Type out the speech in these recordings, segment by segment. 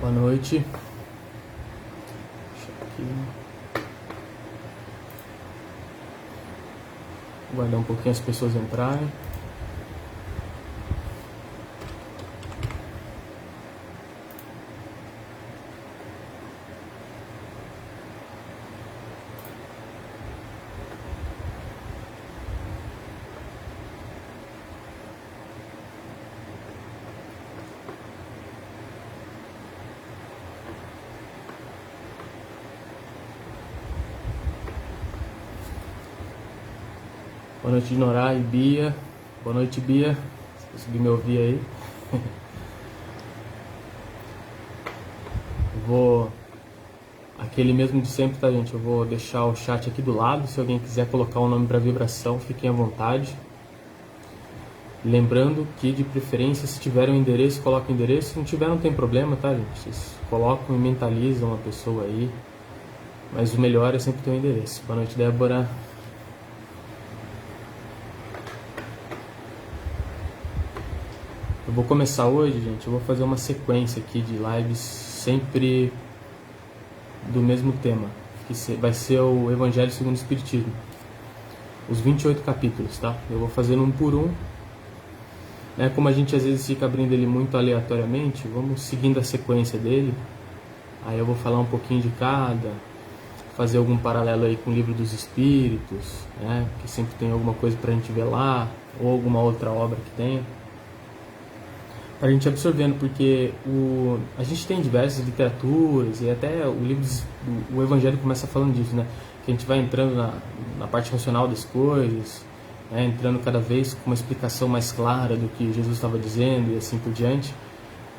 Boa noite. Deixa aqui. Aguardar um pouquinho as pessoas entrarem. Boa noite, Norá e Bia. Boa noite, Bia. Você conseguiu me ouvir aí? Vou... Aquele mesmo de sempre, tá, gente? Eu vou deixar o chat aqui do lado. Se alguém quiser colocar o nome para vibração, fiquem à vontade. Lembrando que, de preferência, se tiver um endereço, coloca o endereço. Se não tiver, não tem problema, tá, gente? Vocês colocam e mentalizam uma pessoa aí. Mas o melhor é sempre ter um endereço. Boa noite, Débora. Eu vou começar hoje, gente, eu vou fazer uma sequência aqui de lives sempre do mesmo tema, que vai ser o Evangelho segundo o Espiritismo. Os 28 capítulos, tá? Eu vou fazendo um por um. Né? Como a gente às vezes fica abrindo ele muito aleatoriamente, vamos seguindo a sequência dele. Aí eu vou falar um pouquinho de cada, fazer algum paralelo aí com o Livro dos Espíritos, né? Que sempre tem alguma coisa pra gente ver lá, ou alguma outra obra que tenha. A gente absorvendo, porque a gente tem diversas literaturas e até o Evangelho começa falando disso, né? Que a gente vai entrando na parte racional das coisas, né? Entrando cada vez com uma explicação mais clara do que Jesus estava dizendo e assim por diante.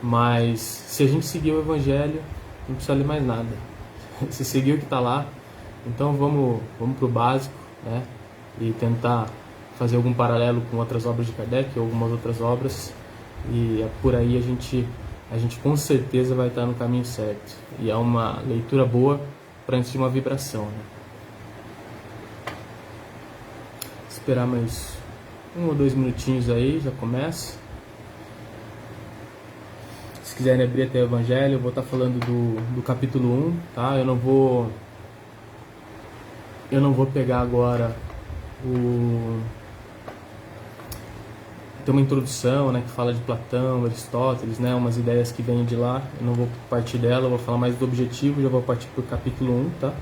Mas se a gente seguir o Evangelho, não precisa ler mais nada. Se seguir o que está lá, então vamos para o básico, né? E tentar fazer algum paralelo com outras obras de Kardec ou algumas outras obras. E por aí a gente com certeza vai estar no caminho certo. E é uma leitura boa para antes de uma vibração, né? Esperar mais 1 ou 2 minutinhos aí, já começa. Se quiserem abrir até o Evangelho, eu vou estar falando do capítulo 1, tá? Eu não vou pegar agora tem uma introdução, né, que fala de Platão, Aristóteles, né, umas ideias que vêm de lá. Eu não vou partir dela, eu vou falar mais do objetivo, já vou partir para o capítulo 1, tá?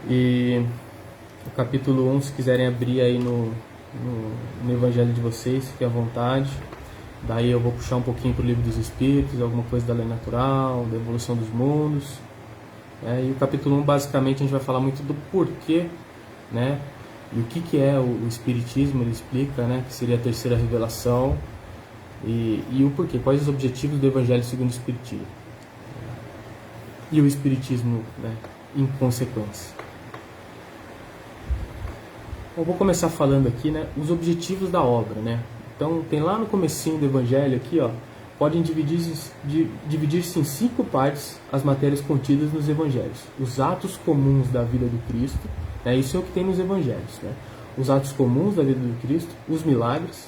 E o capítulo 1, se quiserem abrir aí no Evangelho de vocês, fiquem à vontade. Daí eu vou puxar um pouquinho para o Livro dos Espíritos, alguma coisa da lei natural, da evolução dos mundos. E o capítulo 1, basicamente, a gente vai falar muito do porquê, né? E o que é o Espiritismo, ele explica, né, que seria a terceira revelação, e o porquê, quais os objetivos do Evangelho segundo o Espiritismo. E o Espiritismo, né, em consequência. Eu vou começar falando aqui, né, os objetivos da obra, né. Então, tem lá no comecinho do Evangelho aqui, ó, podem dividir-se em 5 partes as matérias contidas nos Evangelhos. Os atos comuns da vida do Cristo, isso é o que tem nos Evangelhos, né? Os atos comuns da vida do Cristo, os milagres,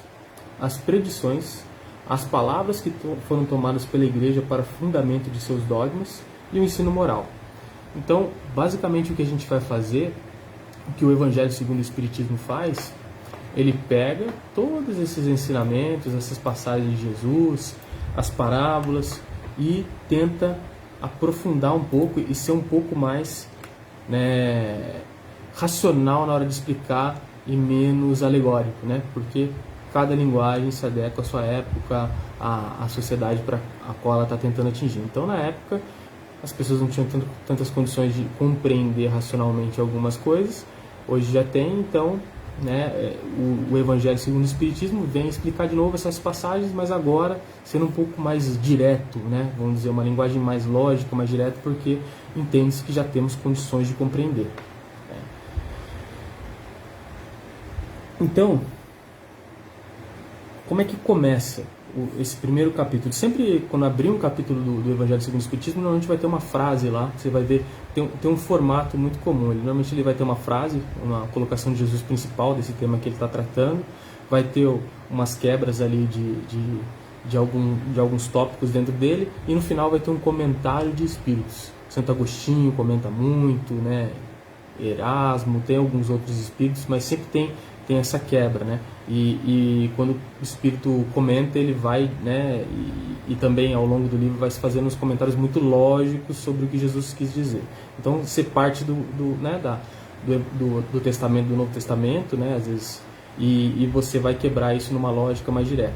as predições, as palavras que foram tomadas pela Igreja para fundamento de seus dogmas e o ensino moral. Então, basicamente o que a gente vai fazer, o que o Evangelho segundo o Espiritismo faz, ele pega todos esses ensinamentos, essas passagens de Jesus, as parábolas, e tenta aprofundar um pouco e ser um pouco mais, né, racional na hora de explicar e menos alegórico, né? Porque cada linguagem se adequa à sua época, à sociedade para a qual ela está tentando atingir. Então, na época, as pessoas não tinham tantas condições de compreender racionalmente algumas coisas. Hoje já tem, então, né, o Evangelho segundo o Espiritismo vem explicar de novo essas passagens, mas agora sendo um pouco mais direto, né? Vamos dizer, uma linguagem mais lógica, mais direta, porque entende-se que já temos condições de compreender. Então, como é que começa esse primeiro capítulo? Sempre quando abrir um capítulo do Evangelho segundo o Espiritismo, normalmente vai ter uma frase lá, você vai ver, tem um formato muito comum. Normalmente ele vai ter uma frase, uma colocação de Jesus principal desse tema que ele está tratando, vai ter umas quebras ali de alguns tópicos dentro dele, e no final vai ter um comentário de espíritos. Santo Agostinho comenta muito, né? Erasmo, tem alguns outros espíritos, mas sempre tem essa quebra, né? E quando o espírito comenta, ele vai, né? E também ao longo do livro vai se fazendo uns comentários muito lógicos sobre o que Jesus quis dizer. Então, ser parte do Testamento, do Novo Testamento, né? Às vezes, e você vai quebrar isso numa lógica mais direta.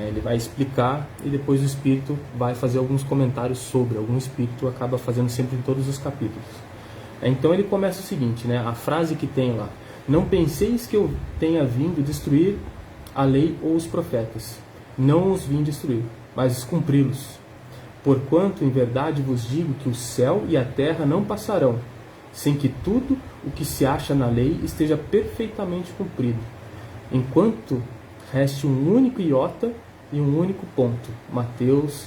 Ele vai explicar e depois o espírito vai fazer alguns comentários sobre. Algum espírito acaba fazendo sempre em todos os capítulos. Então ele começa o seguinte, né? A frase que tem lá: não penseis que eu tenha vindo destruir a lei ou os profetas. Não os vim destruir, mas cumpri-los. Porquanto em verdade vos digo que o céu e a terra não passarão, sem que tudo o que se acha na lei esteja perfeitamente cumprido, enquanto reste um único iota e um único ponto. Mateus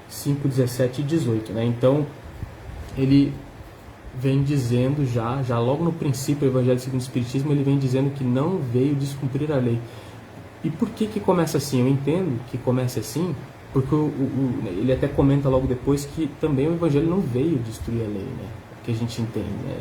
5, 17 e 18, né? Então ele vem dizendo já logo no princípio do Evangelho segundo o Espiritismo, ele vem dizendo que não veio descumprir a lei. E por que começa assim? Eu entendo que começa assim, porque ele até comenta logo depois que também o Evangelho não veio destruir a lei, né? Que a gente entende, né?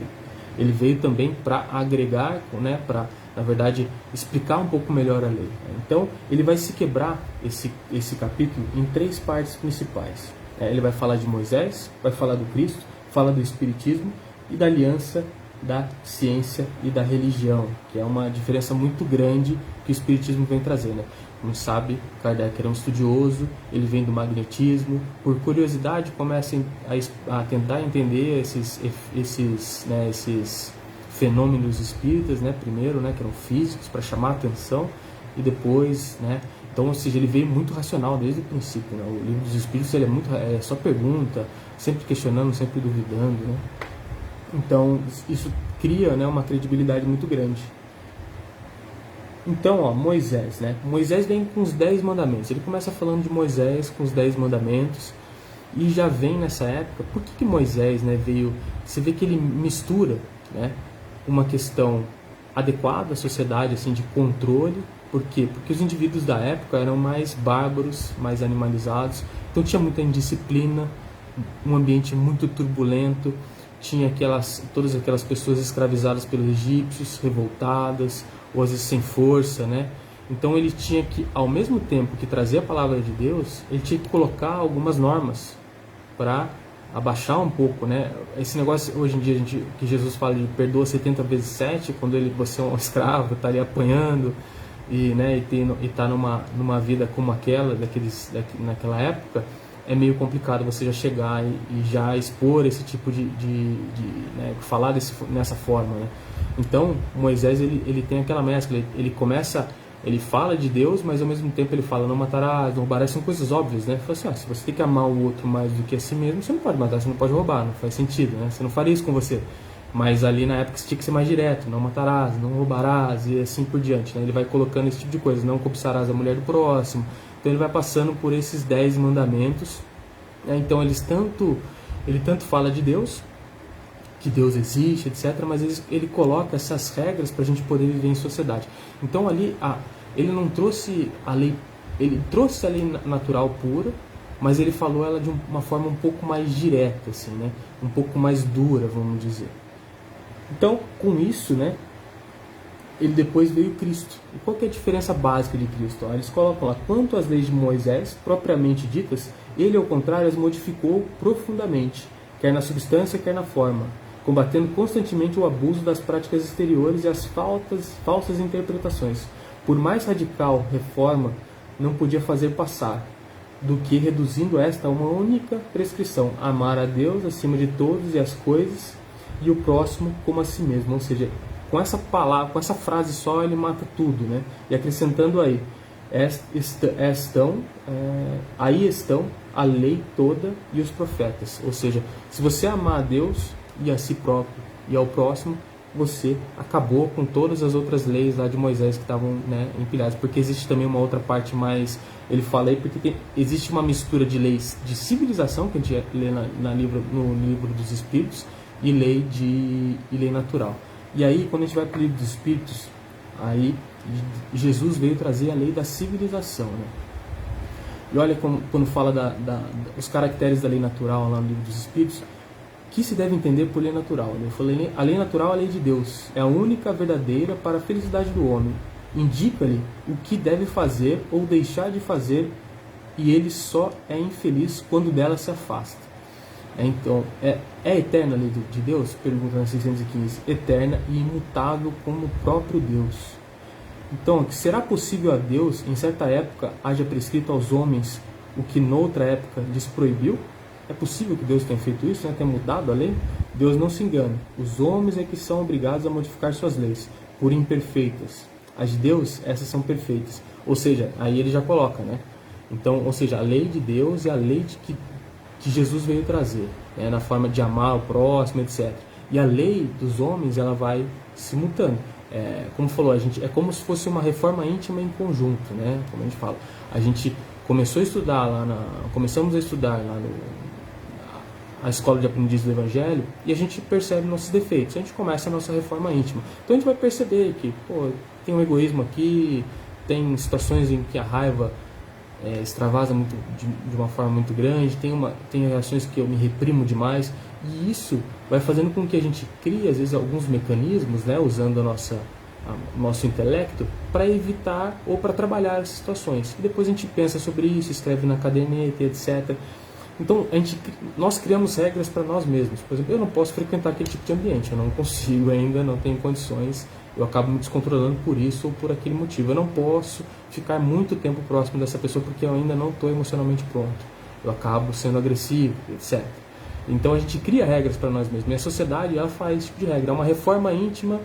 Ele veio também para agregar, né? Para, na verdade, explicar um pouco melhor a lei. Então, ele vai se quebrar esse capítulo em 3 partes principais. Ele vai falar de Moisés, vai falar do Cristo, fala do Espiritismo e da aliança da ciência e da religião, que é uma diferença muito grande que o Espiritismo vem trazer, né? Como sabe, Kardec era um estudioso, ele vem do magnetismo, por curiosidade começa a tentar entender esses fenômenos espíritas, né? Primeiro, né, que eram físicos, para chamar a atenção, e depois, né? Então, ou seja, ele veio muito racional desde o princípio, né? O Livro dos Espíritos, ele é só pergunta, sempre questionando, sempre duvidando, né? Então, isso cria, né, uma credibilidade muito grande. Então, ó, Moisés, né? Moisés vem com os 10 mandamentos. Ele começa falando de Moisés com os 10 mandamentos, e já vem nessa época. Por que Moisés, né, veio? Você vê que ele mistura, né, uma questão adequada à sociedade, assim, de controle. Por quê? Porque os indivíduos da época eram mais bárbaros, mais animalizados, então tinha muita indisciplina, um ambiente muito turbulento, tinha todas aquelas pessoas escravizadas pelos egípcios, revoltadas, ou às vezes sem força, né? Então ele tinha que, ao mesmo tempo que trazer a palavra de Deus, ele tinha que colocar algumas normas para abaixar um pouco, né? Esse negócio, hoje em dia, que Jesus fala de perdoa 70 vezes 7, quando você é um escravo, está ali apanhando, e está numa vida como aquela, naquela época, é meio complicado você já chegar e já expor esse tipo né, falar nessa forma, né? Então, Moisés, ele tem aquela mescla, ele fala de Deus, mas ao mesmo tempo ele fala, não matarás, não roubarás, são coisas óbvias, né? Fala assim, se você tem que amar o outro mais do que a si mesmo, você não pode matar, você não pode roubar, não faz sentido, né? Você não faria isso com você. Mas ali na época você tinha que ser mais direto, não matarás, não roubarás, e assim por diante, né? Ele vai colocando esse tipo de coisa, não cobiçarás a mulher do próximo. Então ele vai passando por esses 10 mandamentos, né? Então ele tanto fala de Deus, que Deus existe, etc., mas ele coloca essas regras para a gente poder viver em sociedade. Então ali ele não trouxe a lei, ele trouxe a lei natural pura, mas ele falou ela de uma forma um pouco mais direta, assim, né? Um pouco mais dura, vamos dizer. Então, com isso, né, ele depois veio Cristo. E qual que é a diferença básica de Cristo? Eles colocam lá, quanto às leis de Moisés, propriamente ditas, ele, ao contrário, as modificou profundamente, quer na substância, quer na forma, combatendo constantemente o abuso das práticas exteriores e as falsas interpretações. Por mais radical reforma, não podia fazer passar, do que reduzindo esta a uma única prescrição, amar a Deus acima de todos e as coisas, e o próximo como a si mesmo. Ou seja, com essa palavra, com essa frase só, ele mata tudo, né? E acrescentando aí, aí estão a lei toda e os profetas. Ou seja, se você amar a Deus e a si próprio e ao próximo, você acabou com todas as outras leis lá de Moisés que estavam, né, empilhadas. Porque existe também uma outra parte mais, ele fala aí, porque existe uma mistura de leis de civilização, que a gente lê no livro dos Espíritos, e lei natural. E aí, quando a gente vai para o livro dos Espíritos, aí Jesus veio trazer a lei da civilização, né? E olha quando fala os caracteres da lei natural lá no livro dos Espíritos, que se deve entender por lei natural. Ele falou, a lei natural é a lei de Deus, é a única verdadeira para a felicidade do homem. Indica-lhe o que deve fazer ou deixar de fazer, e ele só é infeliz quando dela se afasta. Então, é eterna a lei de Deus? Pergunta na 615. Eterna e imutável como o próprio Deus. Então, será possível a Deus, em certa época, haja prescrito aos homens o que noutra época lhes proibiu? É possível que Deus tenha feito isso, né? Tenha mudado a lei? Deus não se engana. Os homens é que são obrigados a modificar suas leis, por imperfeitas. As de Deus, essas são perfeitas. Ou seja, aí ele já coloca, né? Então, ou seja, a lei de Deus é a lei que Jesus veio trazer, né? Na forma de amar o próximo, etc. E a lei dos homens, ela vai se mutando. Como falou, a gente, é como se fosse uma reforma íntima em conjunto, né? Como a gente fala. A gente começou a estudar começamos a estudar lá a escola de aprendizes do Evangelho, e a gente percebe nossos defeitos. A gente começa a nossa reforma íntima. Então a gente vai perceber que, tem um egoísmo aqui, tem situações em que a raiva extravasa de uma forma muito grande, tem reações que eu me reprimo demais, e isso vai fazendo com que a gente crie, às vezes, alguns mecanismos, né, usando o nosso intelecto, para evitar ou para trabalhar essas situações. E depois a gente pensa sobre isso, escreve na caderneta, etc. Então, nós criamos regras para nós mesmos. Por exemplo, eu não posso frequentar aquele tipo de ambiente, eu não consigo ainda, não tenho condições, eu acabo me descontrolando por isso ou por aquele motivo. Eu não posso ficar muito tempo próximo dessa pessoa porque eu ainda não estou emocionalmente pronto. Eu acabo sendo agressivo, etc. Então, a gente cria regras para nós mesmos. E a sociedade, ela faz esse tipo de regra. É uma reforma íntima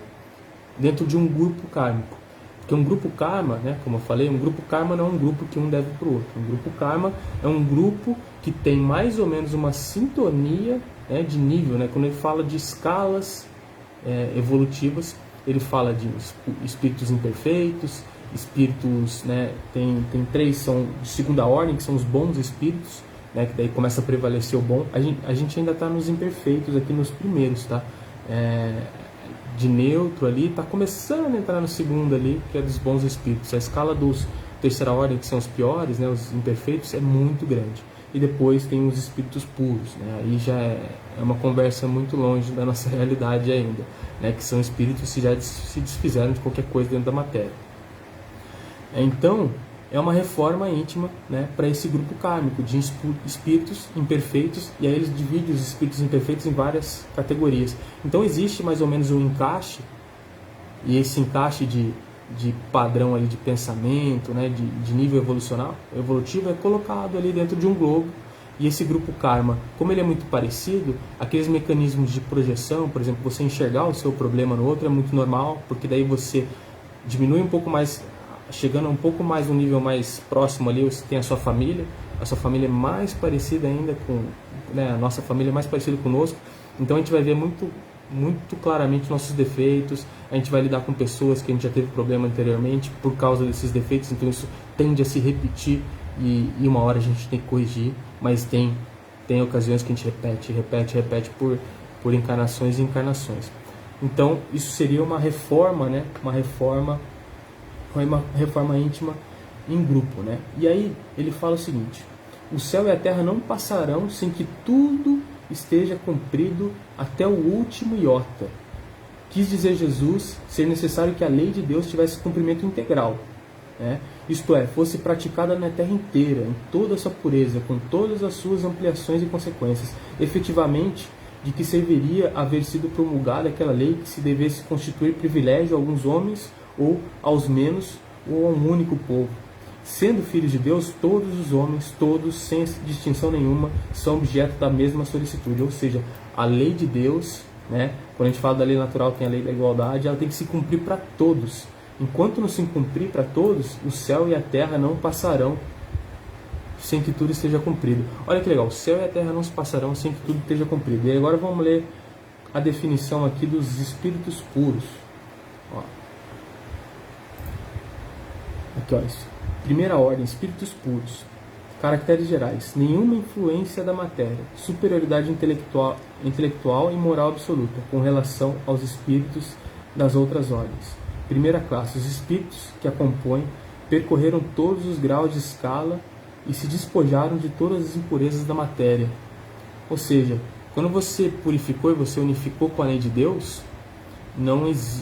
dentro de um grupo kármico. Porque um grupo karma, né, como eu falei, um grupo karma não é um grupo que um deve para o outro. Um grupo karma é um grupo que tem mais ou menos uma sintonia, né, de nível, né? Quando ele fala de escalas evolutivas, ele fala de espíritos imperfeitos, espíritos, né, tem 3 são de segunda ordem, que são os bons espíritos, né, que daí começa a prevalecer o bom. A gente ainda está nos imperfeitos aqui, nos primeiros, tá? De neutro ali, está começando a entrar no segundo ali, que é dos bons espíritos. A escala dos terceira ordem, que são os piores, né, os imperfeitos, é muito grande. E depois tem os espíritos puros, né? Aí já é uma conversa muito longe da nossa realidade ainda, né? Que são espíritos que já se desfizeram de qualquer coisa dentro da matéria. Então, é uma reforma íntima, né, para esse grupo kármico de espíritos imperfeitos, e aí eles dividem os espíritos imperfeitos em várias categorias. Então existe mais ou menos um encaixe, e esse encaixe de padrão ali de pensamento, né, de nível evolutivo é colocado ali dentro de um globo. E esse grupo karma, como ele é muito parecido, aqueles mecanismos de projeção, por exemplo, você enxergar o seu problema no outro é muito normal, porque daí você diminui um pouco mais, chegando um pouco mais no nível mais próximo ali, você tem a sua família é mais parecida ainda com, né, a nossa família é mais parecida conosco, então a gente vai ver muito claramente nossos defeitos, a gente vai lidar com pessoas que a gente já teve problema anteriormente por causa desses defeitos, então isso tende a se repetir e uma hora a gente tem que corrigir, mas tem ocasiões que a gente repete por encarnações e encarnações. Então isso seria uma reforma, né? Uma reforma íntima em grupo, né? E aí ele fala o seguinte: o céu e a terra não passarão sem que tudo esteja cumprido até o último iota. Quis dizer Jesus ser necessário que a lei de Deus tivesse cumprimento integral, né? Isto é, fosse praticada na terra inteira, em toda a sua pureza, com todas as suas ampliações e consequências, efetivamente, de que serviria haver sido promulgada aquela lei que se devesse constituir privilégio a alguns homens ou aos menos, ou a um único povo. Sendo filhos de Deus, todos os homens, todos, sem distinção nenhuma, são objeto da mesma solicitude. Ou seja, a lei de Deus, né, quando a gente fala da lei natural, tem a lei da igualdade, ela tem que se cumprir para todos. Enquanto não se cumprir para todos, o céu e a terra não passarão sem que tudo esteja cumprido. Olha que legal, o céu e a terra não se passarão sem que tudo esteja cumprido. E agora vamos ler a definição aqui dos espíritos puros. Ó. Aqui, ó, primeira ordem, espíritos puros. Caracteres gerais: nenhuma influência da matéria, superioridade intelectual e moral absoluta com relação aos espíritos das outras ordens. Primeira classe, os espíritos que a compõem percorreram todos os graus de escala e se despojaram de todas as impurezas da matéria. Ou seja, quando você purificou e você unificou com a lei de Deus,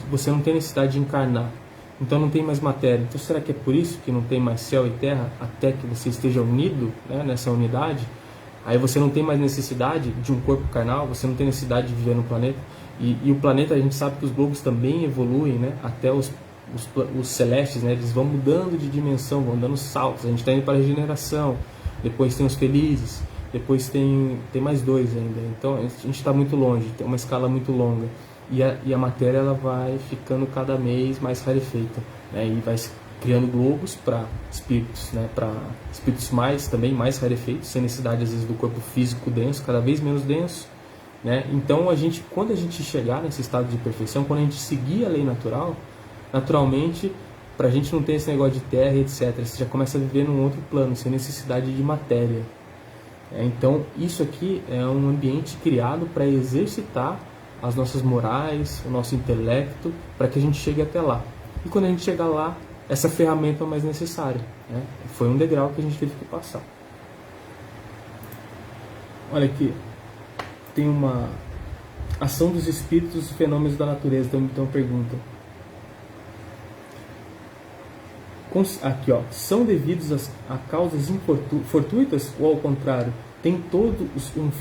você não tem necessidade de encarnar. Então não tem mais matéria. Então será que é por isso que não tem mais céu e terra até que você esteja unido, né, nessa unidade? Aí você não tem mais necessidade de um corpo carnal, você não tem necessidade de viver no planeta. E o planeta, a gente sabe que os globos também evoluem, né, até os celestes, né, eles vão mudando de dimensão, vão dando saltos. A gente está indo para a regeneração, depois tem os felizes, depois tem mais dois ainda. Então a gente está muito longe, tem uma escala muito longa. E a matéria ela vai ficando cada vez mais rarefeita, né, e vai criando globos para espíritos, né, para espíritos também mais rarefeitos, sem necessidade às vezes do corpo físico denso, cada vez menos denso, né? Então quando a gente chegar nesse estado de perfeição, quando a gente seguir a lei natural, naturalmente, para a gente não ter esse negócio de terra, etc., você já começa a viver num outro plano, sem necessidade de matéria. Então isso aqui é um ambiente criado para exercitar as nossas morais, o nosso intelecto, para que a gente chegue até lá. E quando a gente chegar lá, essa ferramenta é mais necessária, né? Foi um degrau que a gente teve que passar. Olha aqui, tem uma ação dos espíritos e fenômenos da natureza. Então pergunta. Aqui, ó, são devidos a causas fortuitas ou ao contrário? Tem todo um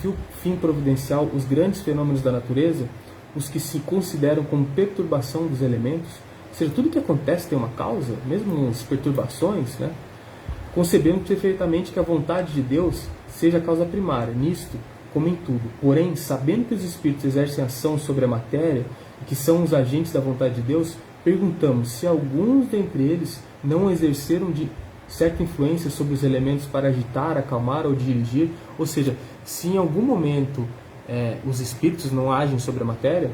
fim providencial os grandes fenômenos da natureza, os que se consideram como perturbação dos elementos? Ou seja, tudo que acontece tem uma causa, mesmo as perturbações, né? Concebemos perfeitamente que a vontade de Deus seja a causa primária, nisto como em tudo. Porém, sabendo que os espíritos exercem ação sobre a matéria e que são os agentes da vontade de Deus, perguntamos se alguns dentre eles não exerceram de certa influência sobre os elementos para agitar, acalmar ou dirigir. Ou seja, se em algum momento os espíritos não agem sobre a matéria,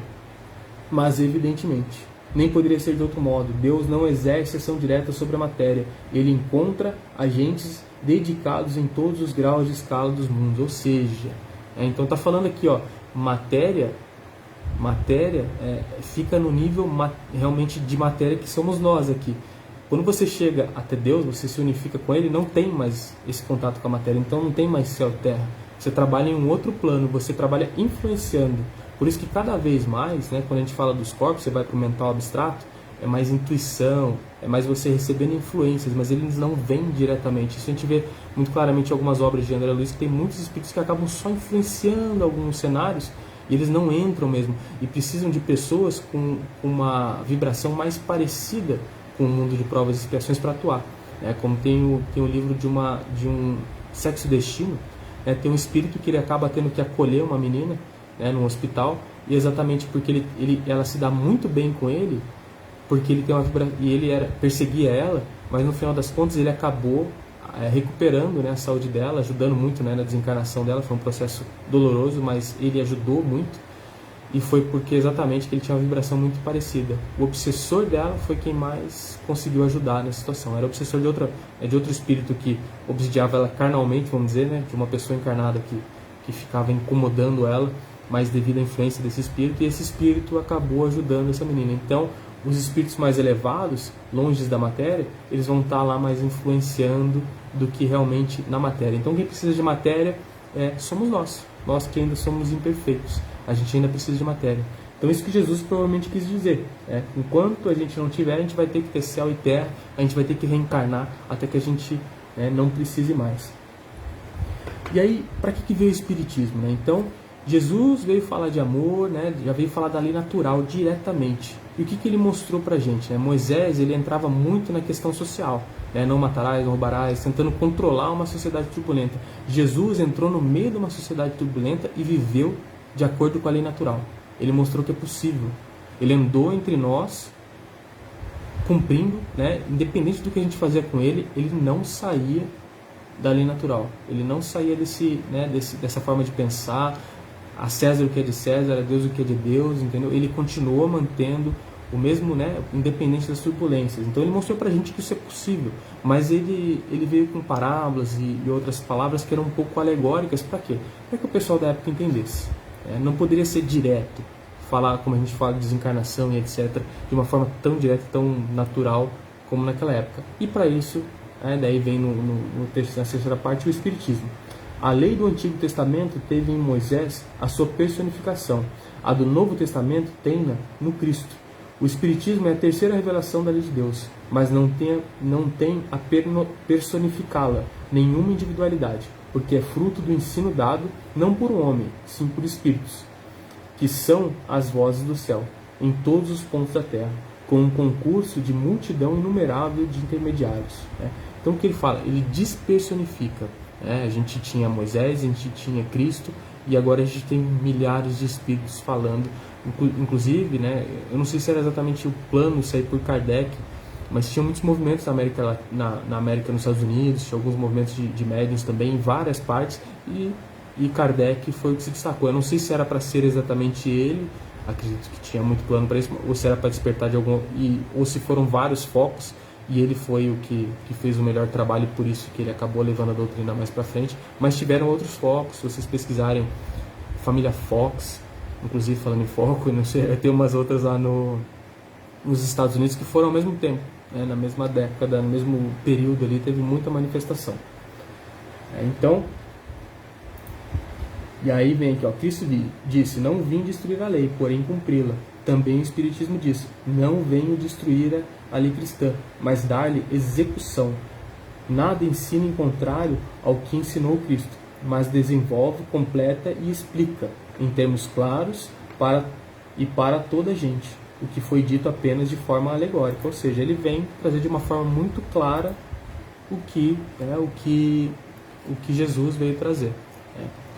mas evidentemente nem poderia ser de outro modo. Deus não exerce ação direta sobre a matéria. Ele encontra agentes dedicados em todos os graus de escala dos mundos. Ou seja, então está falando aqui, ó, matéria fica no nível realmente de matéria que somos nós aqui. Quando você chega até Deus, você se unifica com Ele, não tem mais esse contato com a matéria, então não tem mais céu e terra. Você trabalha em um outro plano, você trabalha influenciando. Por isso que cada vez mais, né, quando a gente fala dos corpos, você vai para o mental abstrato, é mais intuição, é mais você recebendo influências, mas eles não vêm diretamente. Isso a gente vê muito claramente em algumas obras de André Luiz, que tem muitos espíritos que acabam só influenciando alguns cenários, e eles não entram mesmo, e precisam de pessoas com uma vibração mais parecida com o mundo de provas e expiações para atuar. Como tem o livro de um Sexo e Destino, tem um espírito que ele acaba tendo que acolher uma menina, num hospital, e exatamente porque ela se dá muito bem com ele, porque ele tem uma vibração, e ele perseguia ela, mas no final das contas ele acabou recuperando, né, a saúde dela, ajudando muito, né, na desencarnação dela. Foi um processo doloroso, mas ele ajudou muito, e foi porque exatamente que ele tinha uma vibração muito parecida. O obsessor dela foi quem mais conseguiu ajudar nessa situação. Era obsessor de outro espírito que obsidiava ela carnalmente, vamos dizer, né, de uma pessoa encarnada que ficava incomodando ela, mas devido à influência desse espírito, e esse espírito acabou ajudando essa menina. Então, os espíritos mais elevados, longe da matéria, eles vão estar lá mais influenciando do que realmente na matéria. Então, quem precisa de matéria somos nós que ainda somos imperfeitos. A gente ainda precisa de matéria. Então, isso que Jesus provavelmente quis dizer. Enquanto a gente não tiver, a gente vai ter que ter céu e terra, a gente vai ter que reencarnar até que a gente não precise mais. E aí, para que veio o Espiritismo? Então, Jesus veio falar de amor, já veio falar da lei natural diretamente. E o que ele mostrou para a gente? Moisés ele entrava muito na questão social. Não matarás, não roubarás, tentando controlar uma sociedade turbulenta. Jesus entrou no meio de uma sociedade turbulenta e viveu de acordo com a lei natural. Ele mostrou que é possível. Ele andou entre nós, cumprindo, independente do que a gente fazia com ele, ele não saía da lei natural. Ele não saía dessa forma de pensar, a César o que é de César, a Deus o que é de Deus, entendeu? Ele continuou mantendo o mesmo, independente das turbulências. Então ele mostrou pra gente que isso é possível, mas ele veio com parábolas e outras palavras que eram um pouco alegóricas. Para quê? Para que o pessoal da época entendesse. Não poderia ser direto, falar, como a gente fala de desencarnação e etc, de uma forma tão direta, tão natural como naquela época. E para isso, daí vem na terceira parte o Espiritismo. A lei do Antigo Testamento teve em Moisés a sua personificação. A do Novo Testamento tem-na no Cristo. O Espiritismo é a terceira revelação da lei de Deus, mas não tem a personificá-la, nenhuma individualidade, porque é fruto do ensino dado não por um homem, sim por espíritos, que são as vozes do céu, em todos os pontos da terra, com um concurso de multidão inumerável de intermediários. Então o que ele fala? Ele despersonifica. A gente tinha Moisés, a gente tinha Cristo, e agora a gente tem milhares de espíritos falando. Inclusive, eu não sei se era exatamente o plano sair por Kardec, mas tinha muitos movimentos na América, nos Estados Unidos, tinha alguns movimentos de médiuns também em várias partes, e Kardec foi o que se destacou. Eu não sei se era para ser exatamente ele, acredito que tinha muito plano para isso, ou se era para despertar de algum, ou se foram vários focos, e ele foi o que fez o melhor trabalho, e por isso que ele acabou levando a doutrina mais para frente. Mas tiveram outros focos, se vocês pesquisarem família Fox, inclusive falando em foco, não sei, tem umas outras lá nos Estados Unidos que foram ao mesmo tempo, na mesma década, no mesmo período ali, teve muita manifestação. Então, e aí vem aqui, Cristo disse: não vim destruir a lei, porém cumpri-la. Também o Espiritismo disse: não venho destruir a lei cristã, mas dar-lhe execução. Nada ensina em contrário ao que ensinou Cristo, mas desenvolve, completa e explica, em termos claros, para toda a gente, o que foi dito apenas de forma alegórica. Ou seja, ele vem trazer de uma forma muito clara o que Jesus veio trazer.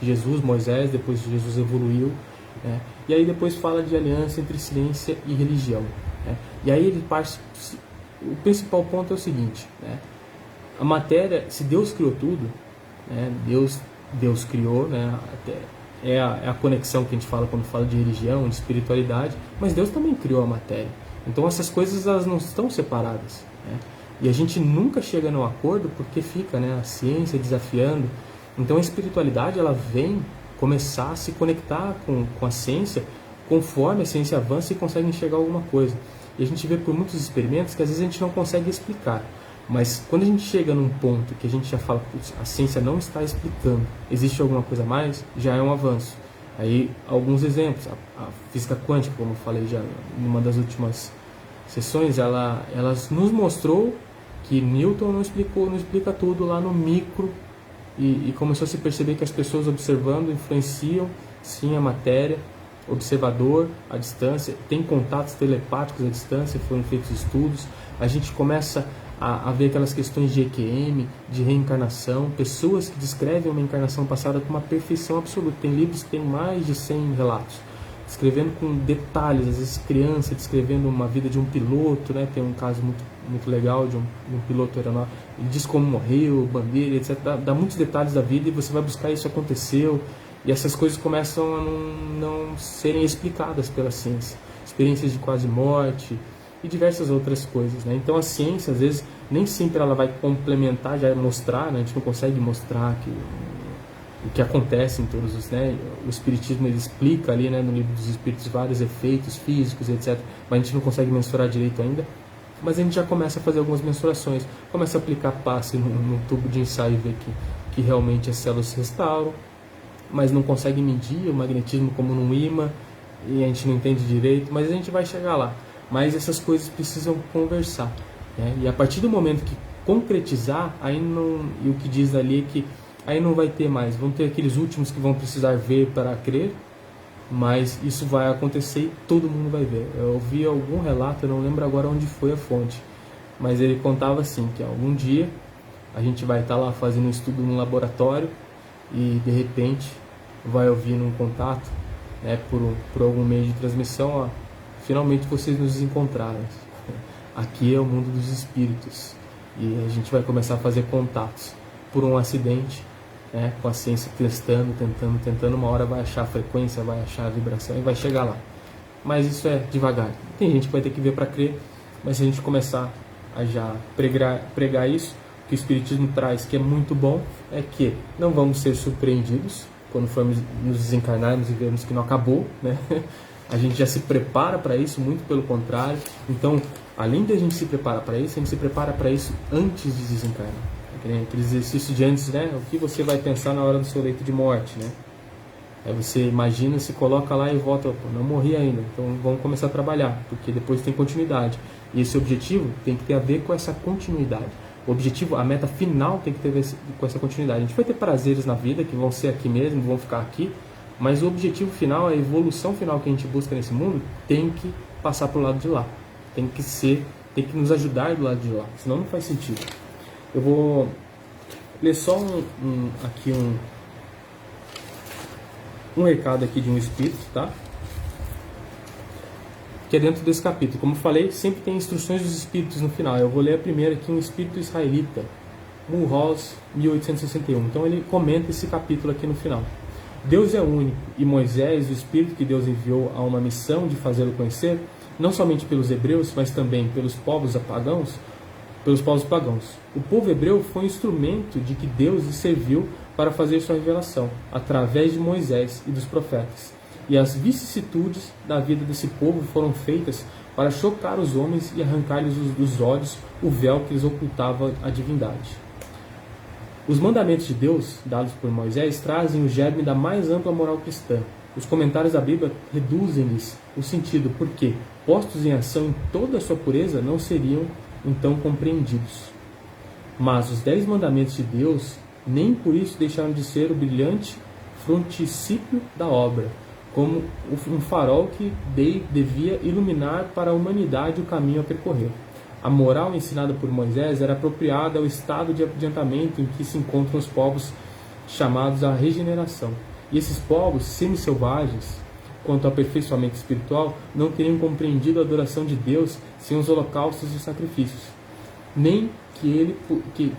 Jesus, Moisés, depois Jesus evoluiu, e aí depois fala de aliança entre ciência e religião. E aí ele parte. O principal ponto é o seguinte: a matéria, se Deus criou tudo, Deus criou, é a conexão que a gente fala quando fala de religião, de espiritualidade, mas Deus também criou a matéria. Então essas coisas, elas não estão separadas. E a gente nunca chega num acordo porque fica a ciência desafiando. Então a espiritualidade, ela vem começar a se conectar com a ciência conforme a ciência avança e consegue enxergar alguma coisa. E a gente vê por muitos experimentos que às vezes a gente não consegue explicar. Mas quando a gente chega num ponto que a gente já fala, a ciência não está explicando, existe alguma coisa a mais, já é um avanço. Aí, alguns exemplos. A física quântica, como eu falei já em uma das últimas sessões, ela nos mostrou que Newton não explica tudo lá no micro, e começou a se perceber que as pessoas observando influenciam sim a matéria, observador à distância, tem contatos telepáticos à distância, foram feitos estudos. A gente começa a ver aquelas questões de EQM, de reencarnação, pessoas que descrevem uma encarnação passada com uma perfeição absoluta. Tem livros que tem mais de 100 relatos, descrevendo com detalhes, às vezes criança descrevendo uma vida de um piloto, tem um caso muito legal de um piloto aeronáutico, ele diz como morreu, bandeira, etc. Dá muitos detalhes da vida, e você vai buscar isso aconteceu, e essas coisas começam a não serem explicadas pela ciência. Experiências de quase morte e diversas outras coisas. Então a ciência, às vezes, nem sempre ela vai complementar, já mostrar, a gente não consegue mostrar o que acontece em todos os... O Espiritismo, ele explica ali, no Livro dos Espíritos, vários efeitos físicos, etc. Mas a gente não consegue mensurar direito ainda. Mas a gente já começa a fazer algumas mensurações, começa a aplicar passe no tubo de ensaio e ver que realmente as células se restauram, mas não consegue medir o magnetismo como num ímã, e a gente não entende direito, mas a gente vai chegar lá. Mas essas coisas precisam conversar, e a partir do momento que concretizar, aí não, e o que diz ali é que aí não vai ter mais, vão ter aqueles últimos que vão precisar ver para crer, mas isso vai acontecer e todo mundo vai ver. Eu ouvi algum relato, eu não lembro agora onde foi a fonte, mas ele contava assim, que algum dia a gente vai estar lá fazendo um estudo no laboratório e de repente vai ouvir num contato, por algum meio de transmissão, finalmente vocês nos encontraram. Aqui é o mundo dos espíritos, e a gente vai começar a fazer contatos por um acidente, com a ciência testando, tentando, uma hora vai achar a frequência, vai achar a vibração e vai chegar lá. Mas isso é devagar. Tem gente que vai ter que ver para crer, mas se a gente começar a já pregar isso, que o Espiritismo traz, que é muito bom, é que não vamos ser surpreendidos quando formos nos desencarnarmos e vermos que não acabou, a gente já se prepara para isso, muito pelo contrário. Então, além de a gente se preparar para isso, a gente se prepara para isso antes de desencarnar. Aquele exercício de antes, né? O que você vai pensar na hora do seu leito de morte, né? Aí você imagina, se coloca lá e volta, pô, não morri ainda, então vamos começar a trabalhar, porque depois tem continuidade. E esse objetivo tem que ter a ver com essa continuidade. O objetivo, a meta final tem que ter a ver com essa continuidade. A gente vai ter prazeres na vida, que vão ser aqui mesmo, vão ficar aqui, mas o objetivo final, a evolução final que a gente busca nesse mundo, tem que passar para o lado de lá. Tem que nos ajudar do lado de lá, senão não faz sentido. Eu vou ler só um recado aqui de um espírito, tá? Que é dentro desse capítulo. Como eu falei, sempre tem instruções dos espíritos no final. Eu vou ler a primeira aqui, um espírito israelita, Mulhouse, 1861. Então ele comenta esse capítulo aqui no final. Deus é único, e Moisés, o espírito que Deus enviou a uma missão de fazê-lo conhecer, não somente pelos hebreus, mas também pelos povos pagãos. O povo hebreu foi um instrumento de que Deus lhe serviu para fazer sua revelação, através de Moisés e dos profetas. E as vicissitudes da vida desse povo foram feitas para chocar os homens e arrancar-lhes dos olhos o véu que lhes ocultava a divindade. Os mandamentos de Deus, dados por Moisés, trazem o germe da mais ampla moral cristã. Os comentários da Bíblia reduzem-lhes o sentido, porque, postos em ação em toda a sua pureza, não seriam então compreendidos. Mas os 10 mandamentos de Deus nem por isso deixaram de ser o brilhante fronticípio da obra, como um farol que devia iluminar para a humanidade o caminho a percorrer. A moral ensinada por Moisés era apropriada ao estado de adiantamento em que se encontram os povos chamados à regeneração. E esses povos semi-selvagens, quanto ao aperfeiçoamento espiritual, não teriam compreendido a adoração de Deus sem os holocaustos e sacrifícios, nem que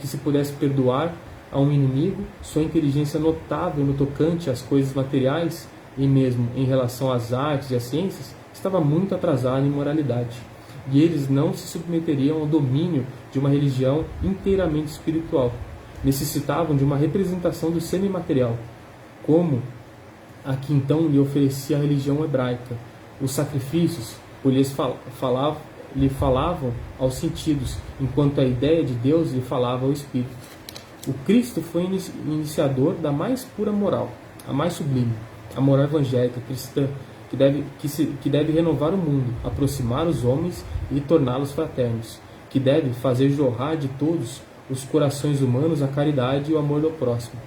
se pudesse perdoar a um inimigo sua inteligência notável no tocante às coisas materiais e mesmo em relação às artes e às ciências, estava muito atrasada em moralidade. E eles não se submeteriam ao domínio de uma religião inteiramente espiritual. Necessitavam de uma representação do semi-material, como a que então lhe oferecia a religião hebraica. Os sacrifícios, por lhe falavam aos sentidos, enquanto a ideia de Deus lhe falava ao espírito. O Cristo foi iniciador da mais pura moral, a mais sublime, a moral evangélica cristã, que deve renovar o mundo, aproximar os homens e torná-los fraternos, que deve fazer jorrar de todos os corações humanos a caridade e o amor do próximo,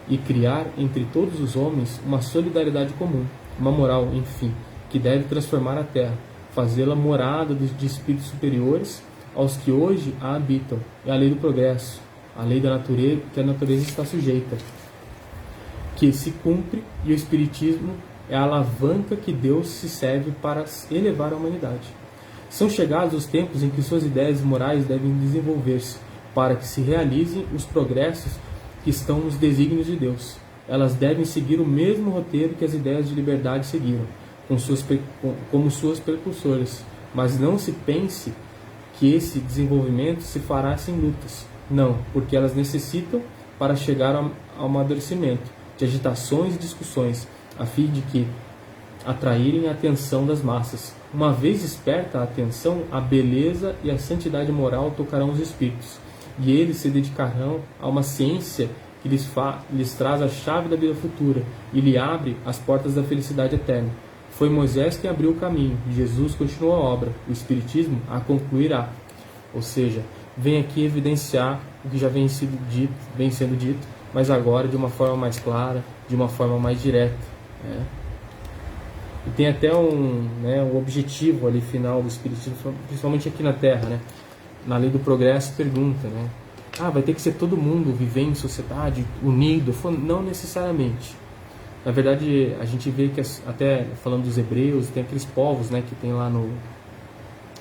e criar entre todos os homens uma solidariedade comum, uma moral, enfim, que deve transformar a terra, fazê-la morada de espíritos superiores aos que hoje a habitam. É a lei do progresso, a lei da natureza, que a natureza está sujeita, que se cumpre, e o Espiritismo é a alavanca que Deus se serve para elevar a humanidade. São chegados os tempos em que suas ideias morais devem desenvolver-se, para que se realizem os progressos que estão nos desígnios de Deus. Elas devem seguir o mesmo roteiro que as ideias de liberdade seguiram, como suas precursoras. Mas não se pense que esse desenvolvimento se fará sem lutas. Não, porque elas necessitam, para chegar ao amadurecimento, de agitações e discussões, a fim de que atraírem a atenção das massas. Uma vez desperta a atenção, a beleza e a santidade moral tocarão os espíritos, e eles se dedicarão a uma ciência que lhes traz a chave da vida futura e lhe abre as portas da felicidade eterna. Foi Moisés quem abriu o caminho, e Jesus continuou a obra, o Espiritismo a concluirá. Ou seja, vem aqui evidenciar o que já vem sendo dito, mas agora de uma forma mais clara, de uma forma mais direta. Né? E tem até um objetivo ali final do Espiritismo, principalmente aqui na Terra, né? Na lei do progresso pergunta, né? Vai ter que ser todo mundo viver em sociedade, unido? Não necessariamente. Na verdade, a gente vê que, até falando dos hebreus, tem aqueles povos, né, que tem lá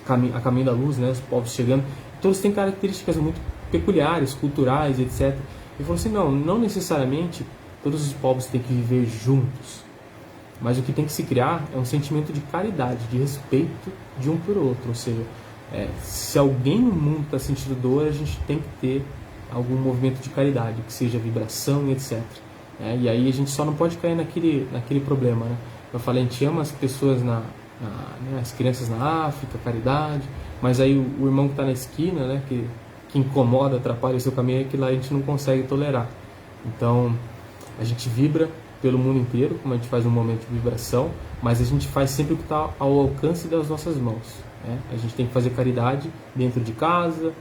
a caminho da luz, né, os povos chegando, todos têm características muito peculiares, culturais, etc. E falou assim, não necessariamente todos os povos têm que viver juntos, mas o que tem que se criar é um sentimento de caridade, de respeito de um por outro. Ou seja, se alguém no mundo está sentindo dor, a gente tem que ter algum movimento de caridade, que seja vibração e etc. E aí a gente só não pode cair naquele problema, né? Eu falei, a gente ama as pessoas, né, as crianças na África, caridade, mas aí o irmão que está na esquina, né, que incomoda, atrapalha o seu caminho, é que lá a gente não consegue tolerar. Então, a gente vibra pelo mundo inteiro, como a gente faz um momento de vibração, mas a gente faz sempre o que está ao alcance das nossas mãos, né? A gente tem que fazer caridade dentro de casa,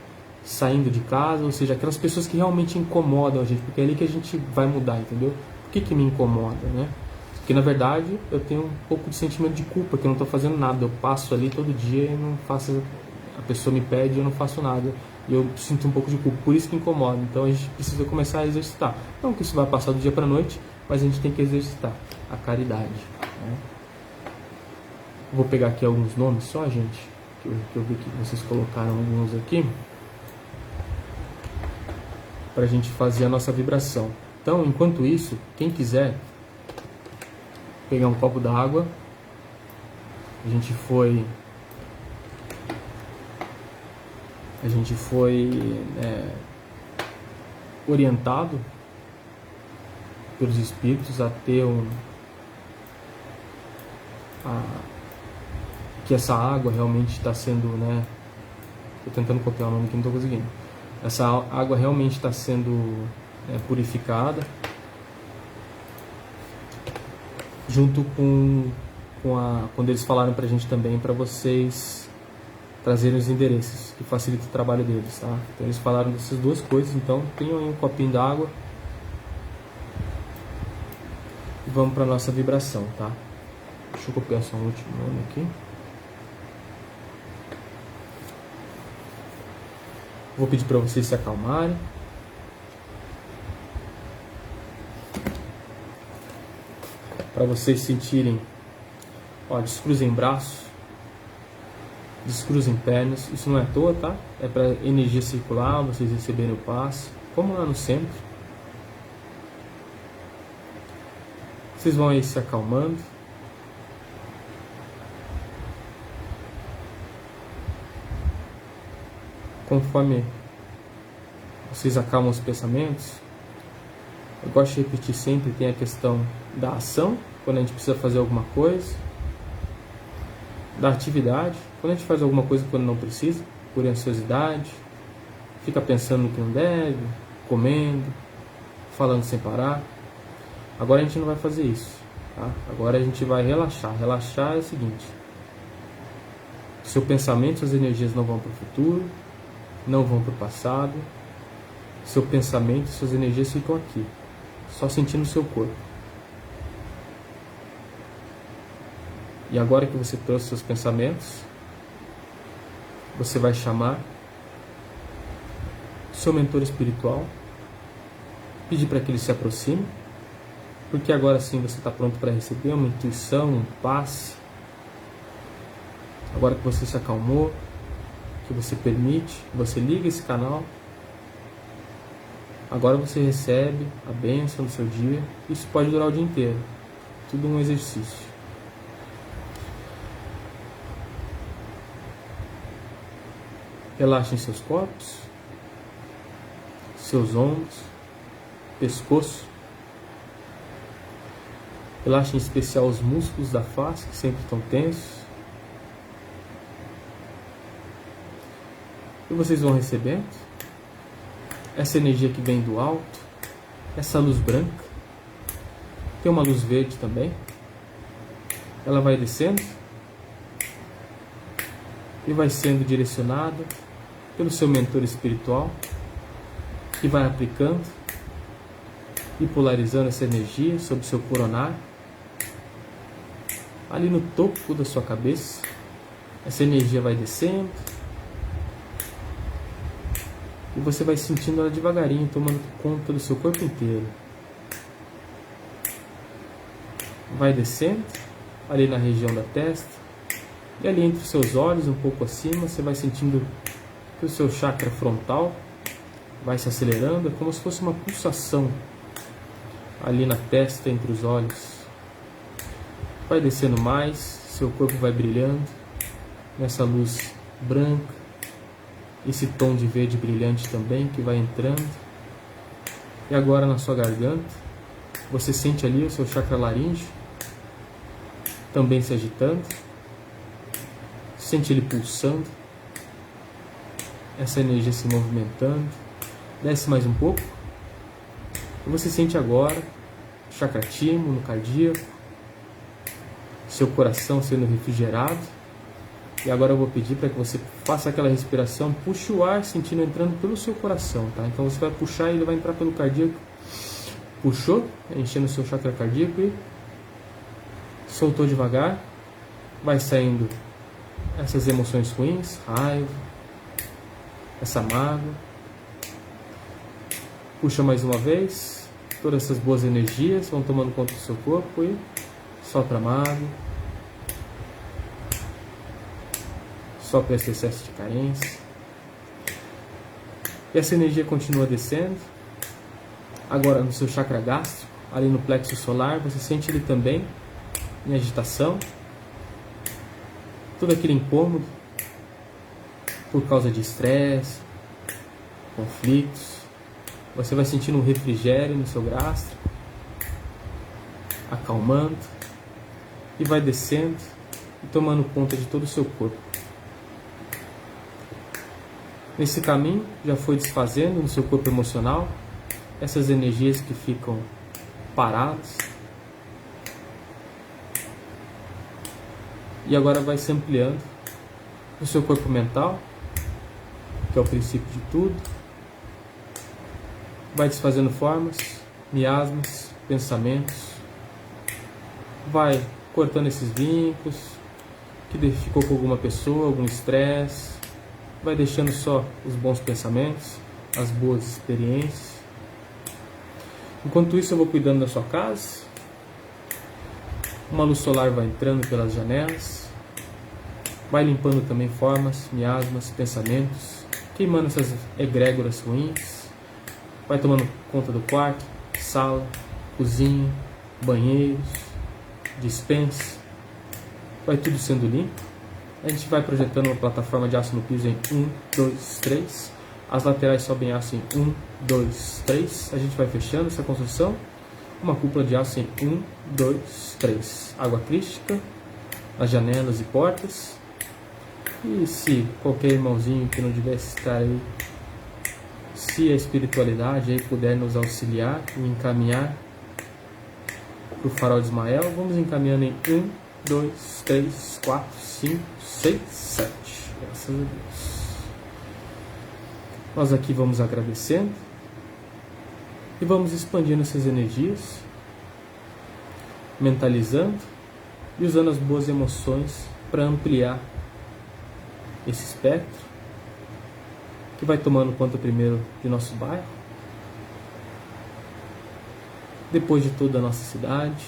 saindo de casa, ou seja, aquelas pessoas que realmente incomodam a gente, porque é ali que a gente vai mudar, entendeu? Por que me incomoda, né? Porque na verdade eu tenho um pouco de sentimento de culpa, que eu não estou fazendo nada, eu passo ali todo dia e não faço, a pessoa me pede e eu não faço nada, e eu sinto um pouco de culpa, por isso que incomoda. Então a gente precisa começar a exercitar, não que isso vai passar do dia para a noite, mas a gente tem que exercitar a caridade, né? Vou pegar aqui alguns nomes só, gente, que eu vi que vocês colocaram alguns aqui, para a gente fazer a nossa vibração. Então, enquanto isso, quem quiser pegar um copo d'água, a gente foi orientado pelos espíritos a ter que essa água realmente está sendo, né, estou tentando copiar o nome aqui, não estou conseguindo. Essa água realmente está sendo purificada, junto quando eles falaram para a gente também, para vocês trazerem os endereços, que facilita o trabalho deles, tá? Então eles falaram dessas duas coisas, então tenham aí um copinho d'água e vamos para nossa vibração, tá? Deixa eu copiar só um último nome aqui. Vou pedir para vocês se acalmarem. Para vocês sentirem, ó, descruzem braços, descruzem pernas. Isso não é à toa, tá? É para energia circular, vocês receberem o passe. Como lá no centro. Vocês vão aí se acalmando. Conforme vocês acalmam os pensamentos, eu gosto de repetir sempre, tem a questão da ação, quando a gente precisa fazer alguma coisa, da atividade, quando a gente faz alguma coisa quando não precisa, por ansiosidade, fica pensando no que não deve, comendo, falando sem parar. Agora a gente não vai fazer isso, tá? Agora a gente vai relaxar. Relaxar é o seguinte: seu pensamento, suas energias não vão para o futuro, não vão para o passado. Seu pensamento e suas energias ficam aqui, só sentindo o seu corpo. E agora que você trouxe seus pensamentos, você vai chamar seu mentor espiritual, pedir para que ele se aproxime, porque agora sim você está pronto para receber uma intuição, um passe. Agora que você se acalmou, que você permite, que você liga esse canal, agora você recebe a bênção do seu dia. Isso pode durar o dia inteiro, tudo um exercício. Relaxem seus corpos, seus ombros, pescoço. Relaxem em especial os músculos da face, que sempre estão tensos. E vocês vão recebendo essa energia que vem do alto, essa luz branca. Tem uma luz verde também. Ela vai descendo e vai sendo direcionada pelo seu mentor espiritual, que vai aplicando e polarizando essa energia sobre o seu coronário, ali no topo da sua cabeça. Essa energia vai descendo e você vai sentindo ela devagarinho, tomando conta do seu corpo inteiro. Vai descendo ali na região da testa, e ali entre os seus olhos, um pouco acima, você vai sentindo que o seu chakra frontal vai se acelerando. É como se fosse uma pulsação ali na testa, entre os olhos. Vai descendo mais, seu corpo vai brilhando nessa luz branca, esse tom de verde brilhante também que vai entrando. E agora na sua garganta, você sente ali o seu chakra laríngeo, também se agitando. Sente ele pulsando, essa energia se movimentando. Desce mais um pouco. E você sente agora o chakra timo no cardíaco, seu coração sendo refrigerado. E agora eu vou pedir para que você faça aquela respiração, puxe o ar sentindo entrando pelo seu coração, tá? Então você vai puxar e ele vai entrar pelo cardíaco. Puxou, enchendo o seu chakra cardíaco e soltou devagar. Vai saindo essas emoções ruins, raiva, essa mágoa. Puxa mais uma vez, todas essas boas energias vão tomando conta do seu corpo e sopra a mágoa, sopra esse excesso de carência. E essa energia continua descendo. Agora no seu chakra gástrico, ali no plexo solar, você sente ele também em agitação. Todo aquele incômodo por causa de estresse, conflitos. Você vai sentindo um refrigério no seu gástrico, acalmando, e vai descendo e tomando conta de todo o seu corpo. Nesse caminho já foi desfazendo no seu corpo emocional essas energias que ficam paradas. E agora vai se ampliando no seu corpo mental, que é o princípio de tudo. Vai desfazendo formas, miasmas, pensamentos. Vai cortando esses vínculos que ficou com alguma pessoa, algum estresse. Vai deixando só os bons pensamentos, as boas experiências. Enquanto isso eu vou cuidando da sua casa. Uma luz solar vai entrando pelas janelas, vai limpando também formas, miasmas, pensamentos, queimando essas egrégoras ruins, vai tomando conta do quarto, sala, cozinha, banheiros, despensa, vai tudo sendo limpo. A gente vai projetando uma plataforma de aço no piso em 1, 2, 3, as laterais sobem aço em 1, 2, 3, a gente vai fechando essa construção. Uma cúpula de aço em 1, 2, 3. Água crística, as janelas e portas. E se qualquer irmãozinho que não devesse estar aí, se a espiritualidade aí puder nos auxiliar e encaminhar para o farol de Ismael, vamos encaminhando em 1, 2, 3, 4, 5, 6, 7. Graças a Deus. Nós aqui vamos agradecendo. E vamos expandindo essas energias, mentalizando e usando as boas emoções para ampliar esse espectro, que vai tomando conta primeiro de nosso bairro, depois de toda a nossa cidade.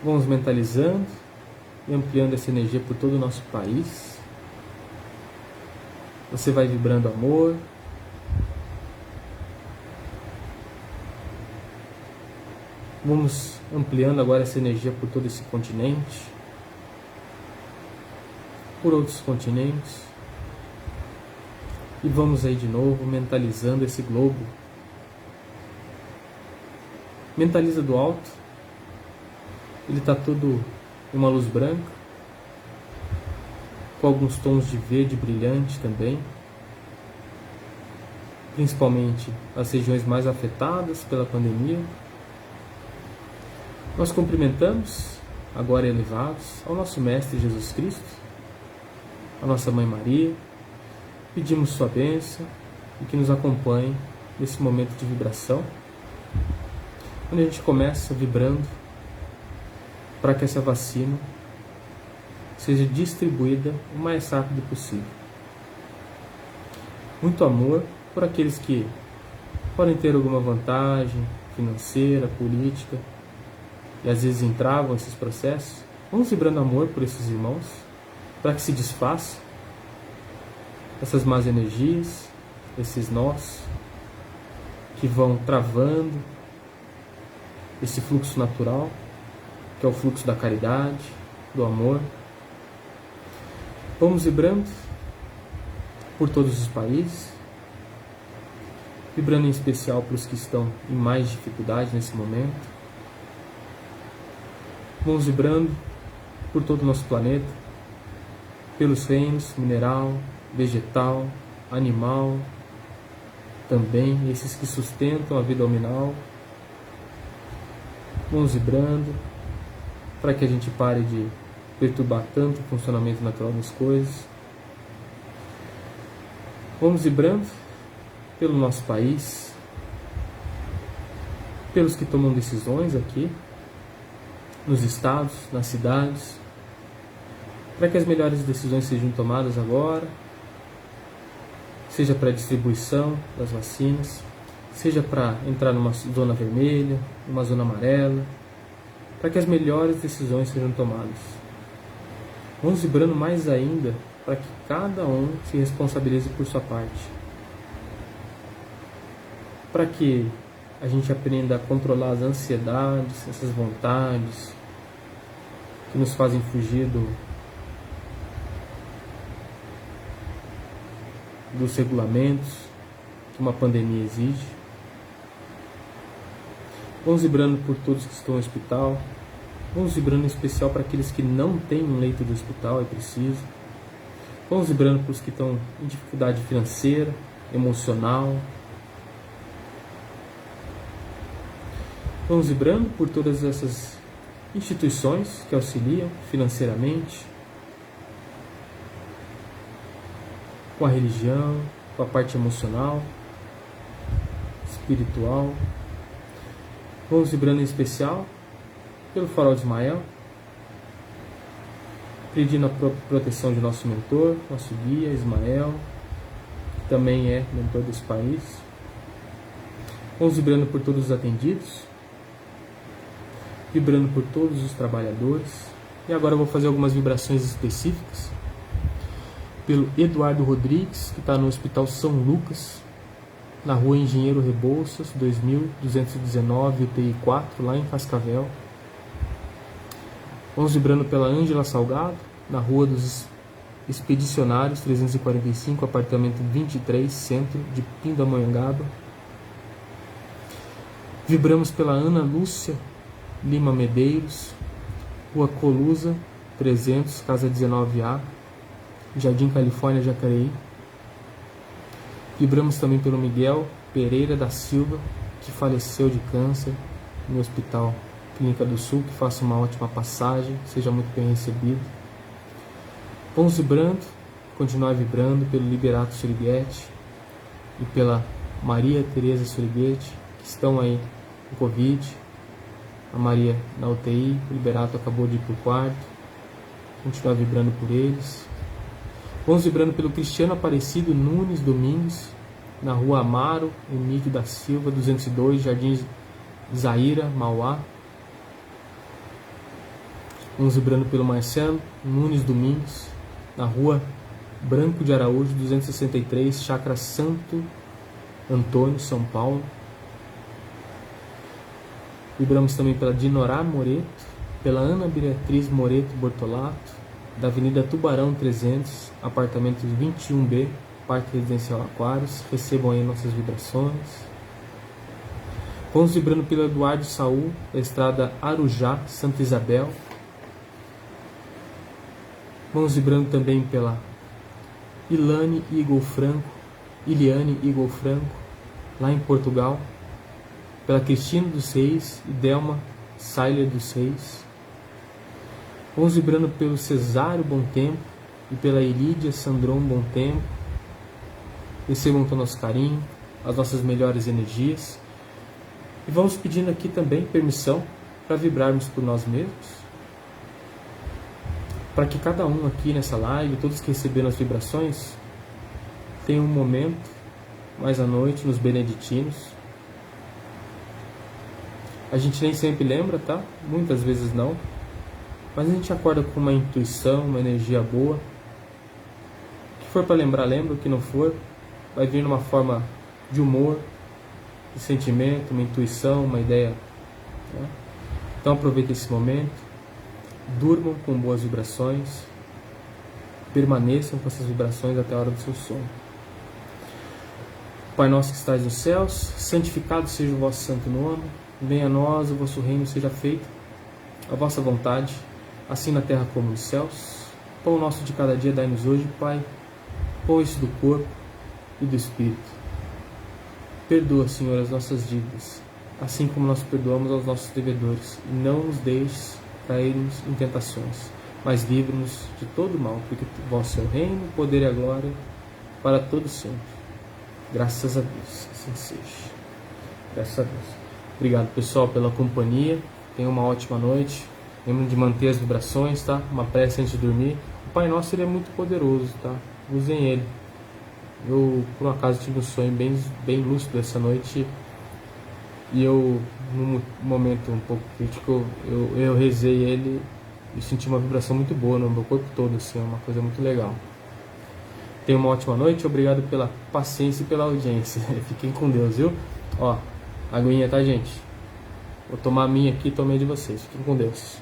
Vamos mentalizando e ampliando essa energia por todo o nosso país. Você vai vibrando amor. Vamos ampliando agora essa energia por todo esse continente, por outros continentes. E vamos aí de novo mentalizando esse globo. Mentaliza do alto. Ele está todo em uma luz branca, com alguns tons de verde brilhante também. Principalmente as regiões mais afetadas pela pandemia. Nós cumprimentamos, agora elevados, ao nosso Mestre Jesus Cristo, a nossa Mãe Maria, pedimos sua bênção e que nos acompanhe nesse momento de vibração, onde a gente começa vibrando para que essa vacina seja distribuída o mais rápido possível. Muito amor por aqueles que podem ter alguma vantagem financeira, política, e às vezes entravam esses processos. Vamos vibrando amor por esses irmãos, para que se desfaçam essas más energias, esses nós, que vão travando esse fluxo natural, que é o fluxo da caridade, do amor. Vamos vibrando por todos os países, vibrando em especial para os que estão em mais dificuldade nesse momento. Vamos vibrando por todo o nosso planeta, pelos reinos mineral, vegetal, animal, também esses que sustentam a vida nominal. Vamos vibrando para que a gente pare de perturbar tanto o funcionamento natural das coisas. Vamos vibrando pelo nosso país, pelos que tomam decisões aqui, nos estados, nas cidades, para que as melhores decisões sejam tomadas agora, seja para a distribuição das vacinas, seja para entrar numa zona vermelha, numa zona amarela, para que as melhores decisões sejam tomadas. Vamos vibrando mais ainda para que cada um se responsabilize por sua parte, para que a gente aprenda a controlar as ansiedades, essas vontades que nos fazem fugir dos regulamentos que uma pandemia exige. Vamos vibrando por todos que estão no hospital. Vamos vibrando em especial para aqueles que não têm um leito de hospital, é preciso. Vamos vibrando para os que estão em dificuldade financeira, emocional. Vamos vibrando por todas essas instituições que auxiliam financeiramente, com a religião, com a parte emocional, espiritual. Vamos vibrando em especial pelo farol de Ismael, pedindo a proteção de nosso mentor, nosso guia Ismael, que também é mentor desse país. Vamos vibrando por todos os atendidos, vibrando por todos os trabalhadores. E agora eu vou fazer algumas vibrações específicas pelo Eduardo Rodrigues, que está no Hospital São Lucas, na rua Engenheiro Rebouças, 2219, UTI 4, lá em Cascavel. Vamos vibrando pela Ângela Salgado, na rua dos Expedicionários, 345, apartamento 23, centro de Pindamonhangaba. Vibramos pela Ana Lúcia Lima Medeiros, rua Colusa, 300, casa 19A, Jardim Califórnia, Jacareí. Vibramos também pelo Miguel Pereira da Silva, que faleceu de câncer no Hospital Clínica do Sul. Que faça uma ótima passagem, seja muito bem recebido. Vamos vibrando, continuar vibrando pelo Liberato Suriguete e pela Maria Tereza Suriguete, que estão aí com Covid. A Maria na UTI, o Liberato acabou de ir para o quarto. Continuar vibrando por eles. Vamos vibrando pelo Cristiano Aparecido Nunes Domingos, na rua Amaro Emílio da Silva, 202, Jardim Zaira, Mauá. Vamos vibrando pelo Marcelo Nunes Domingos, na rua Branco de Araújo, 263, Chácara Santo Antônio, São Paulo. Vibramos também pela Dinorá Moreto, pela Ana Beatriz Moreto Bortolato, da Avenida Tubarão 300, apartamento 21B, Parque Residencial Aquários. Recebam aí nossas vibrações. Vamos vibrando pelo Eduardo Saul, da estrada Arujá, Santa Isabel. Vamos vibrando também pela Iliane Igor Franco, lá em Portugal. Pela Cristina dos Reis e Delma Sailer dos Reis. Vamos vibrando pelo Cesário Bom Tempo e pela Elídia Sandron Bom Tempo. Recebam todo o nosso carinho, as nossas melhores energias. E vamos pedindo aqui também permissão para vibrarmos por nós mesmos, para que cada um aqui nessa live, todos que receberam as vibrações, tenham um momento, mais à noite, nos beneditinos. A gente nem sempre lembra, tá? Muitas vezes não. Mas a gente acorda com uma intuição, uma energia boa. O que for para lembrar, lembra. O que não for, vai vir numa forma de humor, de sentimento, uma intuição, uma ideia, né? Então aproveite esse momento. Durmam com boas vibrações. Permaneçam com essas vibrações até a hora do seu sono. Pai nosso que estais nos céus, santificado seja o vosso santo nome. Venha a nós o vosso reino, seja feito a vossa vontade, assim na terra como nos céus. O pão nosso de cada dia dai-nos hoje, Pai, pão esse do corpo e do Espírito. Perdoa, Senhor, as nossas dívidas, assim como nós perdoamos aos nossos devedores, e não nos deixes cairmos em tentações, mas livre-nos de todo mal, porque vosso é o reino, o poder e a glória, para todo sempre. Graças a Deus, assim seja. Graças a Deus. Obrigado, pessoal, pela companhia. Tenham uma ótima noite. Lembrem de manter as vibrações, tá? Uma prece antes de dormir. O Pai Nosso, ele é muito poderoso, tá? Usem ele. Eu, por um acaso, tive um sonho bem lúcido essa noite. E eu, num momento um pouco crítico, eu rezei ele e senti uma vibração muito boa no meu corpo todo, assim, é uma coisa muito legal. Tenham uma ótima noite, obrigado pela paciência e pela audiência. Fiquem com Deus, viu? Ó, aguinha, tá, gente? Vou tomar a minha aqui e tomei de vocês. Fiquem com Deus.